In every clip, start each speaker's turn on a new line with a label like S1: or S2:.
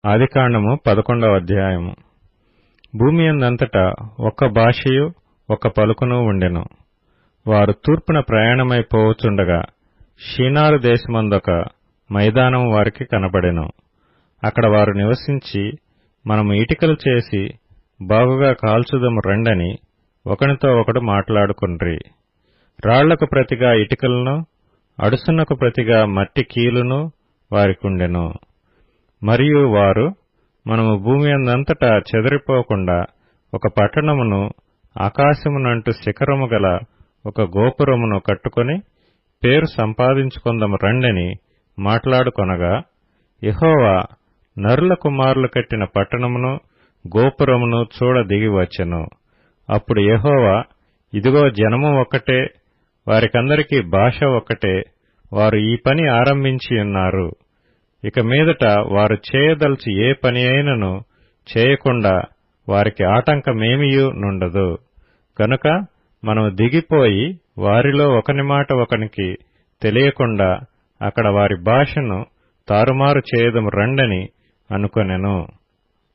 S1: ఆదికాండము 11వ అధ్యాయము. భూమి యందంతటా ఒక్క భాషయు ఒక్క పలుకును ఉండెను. వారు తూర్పున ప్రయాణమై పోవుచుండగా షీనారు దేశమందొక మైదానము వారికి కనబడెను. అక్కడ వారు నివసించి, మనము ఇటికలు చేసి బాగుగా కాల్చుదము రండని ఒకనితో ఒకడు మాట్లాడుకొండ్రి. రాళ్లకు ప్రతిగా ఇటికలను, అడుసునకు ప్రతిగా మట్టి కీలును వారికుండెను. మరియు వారు, మనము భూమి యందంతటా చెదరిపోకుండా ఒక పట్టణమును, ఆకాశమునంటు శిఖరము గల ఒక గోపురమును కట్టుకొని పేరు సంపాదించుకొందము రండని మాట్లాడుకొనగా, యెహోవా నరుల కుమారులు కట్టిన పట్టణమును, గోపురమును చూడ దిగి వచ్చెను. అప్పుడు యెహోవా, ఇదిగో జనము ఒక్కటే, వారికందరికీ భాష ఒక్కటే, వారు ఈ పని ఆరంభించియున్నారు. ఇక మీదట వారు చేయదలచి ఏ పని అయినను చేయకుండా వారికి ఆటంకమేమియూ నుండదు. గనుక మనము దిగిపోయి వారిలో ఒకని మాట ఒకనికి తెలియకుండా అక్కడ వారి భాషను తారుమారు చేయదము రండని అనుకొనెను.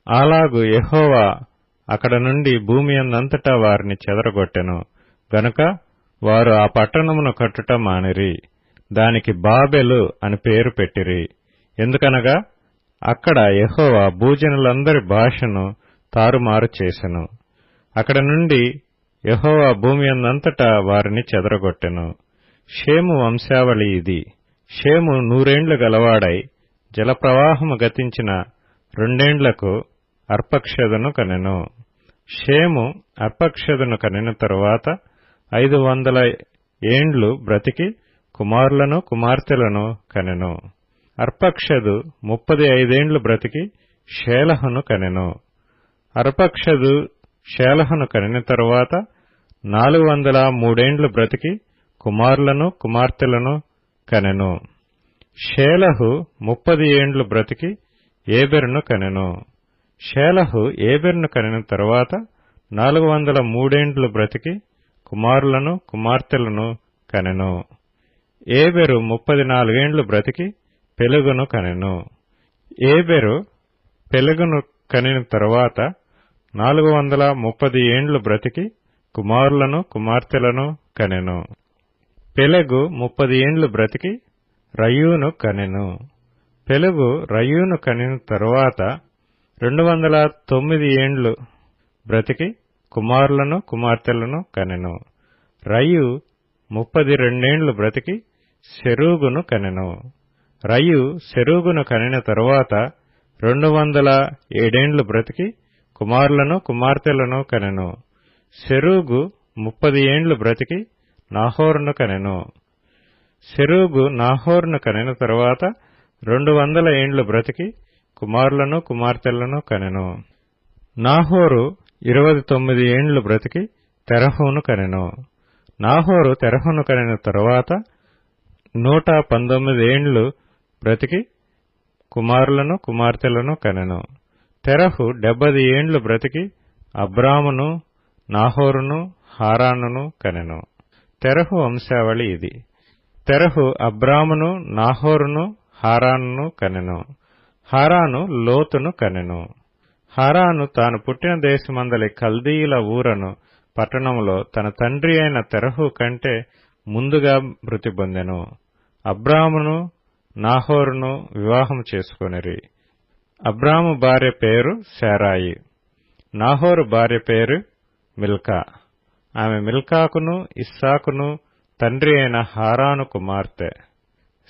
S1: అలాగు యెహోవా అక్కడ నుండి భూమి యందంతటా వారిని చెదరగొట్టెను. గనుక వారు ఆ పట్టణమును కట్టుట మానిరి. దానికి బాబెలు అని పేరు పెట్టిరి. ఎందుకనగా అక్కడ యెహోవా భూజనులందరి భాషను తారుమారు చేసెను. అక్కడ నుండి యెహోవా భూమి యందంతటా వారిని చెదరగొట్టెను. షేము వంశావళి ఇది. షేము 100 ఏండ్లు గలవాడై జలప్రవాహము గతించిన 2 ఏండ్లకు అర్పక్షదును కనెను. షేము అర్పక్షదును కనిన తరువాత 500 ఏండ్లు బ్రతికి కుమారులను కుమార్తెలను కనెను. అర్పక్షదు 35 ఏండ్లు బ్రతికి షేలహును కనెను. అర్పక్షదు షేలహును కనిన తరువాత 403 ఏండ్లు బ్రతికి కుమారులను కుమార్తెలను కనెను. షేలహు 30 ఏండ్లు బ్రతికి ఏబెరును కనెను. షేలహు ఏబెరును కనిన తరువాత 403 ఏండ్లు బ్రతికి కుమారులను కుమార్తెలను కనెను. ఏబెరు 34 ఏండ్లు బ్రతికి పెలెగును కనెను. ఏబెరు పెలెగును కనిన తరువాత 430 ఏండ్లు బ్రతికి కుమారులను కుమార్తెలను కనెను. పెలెగు 30 ఏండ్లు బ్రతికి రయూను కనెను. పెలెగు రయూను కనిన తరువాత 209 ఏండ్లు బ్రతికి కుమారులను కుమార్తెలను కనెను. రయు 32 ఏండ్లు బ్రతికి సెరూగును కనెను. రయు సెరూగును కనిన తరువాత 207 ఏండ్లు బ్రతికి కుమారులను కుమార్తెలను కనెను. సెరూగు 30 ఏండ్లు బ్రతికి నాహోరును కనెను. సెరూగు నాహోరును కనిన తరువాత 200 ఏండ్లు బ్రతికి కుమారులను కుమార్తెలను కనెను. నాహోరు 29 ఏండ్లు బ్రతికి తెరహును కనెను. నాహోరు తెరహును కనిన తరువాత 119 ఏండ్లు బ్రతికి కుమారులను కుమార్తెలను కనెను. తెరహు 70 ఏండ్లు బ్రతికి అబ్రామును, నాహోరును, హారానును కనెను. తెరహు వంశావళి ఇది. తెరహు అబ్రామును, నాహోరును, హారానును కనెను. హారాను లోతును కనెను. హారాను తాను పుట్టిన దేశమందలి కల్దీయుల ఊరను పట్టణములో తన తండ్రి అయిన తెరహు కంటే ముందుగా మృతి పొందెను. అబ్రామును నాహోరును వివాహము చేసుకొనిరి. అబ్రాము భార్య పేరు శారాయి. నాహోరు భార్య పేరు మిల్కా. ఆమె మిల్కాకును ఇస్సాకును తండ్రి అయిన హారాను కుమార్తె.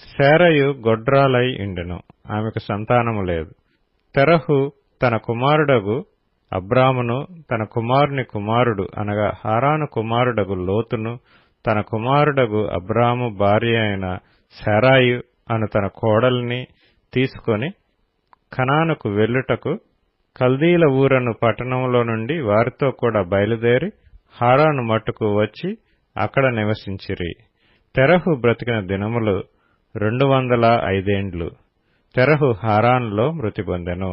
S1: శారయు గొడ్రాలై ఉండెను. ఆమెకు సంతానము లేదు. తెరహు తన కుమారుడగు అబ్రామును, తన కుమారుని కుమారుడు అనగా హారాను కుమారుడగు లోతును, తన కుమారుడగు అబ్రాము భార్య అయిన శారాయు అను తన కోడల్ని తీసుకొని కనానుకు వెళ్ళుటకు కల్దీల ఊరను పట్టణములో నుండి వారితో కూడా బయలుదేరి హారాను మట్టుకు వచ్చి అక్కడ నివసించిరి. తెరహు బ్రతికిన దినములు 205 ఏండ్లు. తెరహు హారానులో మృతి పొందెను.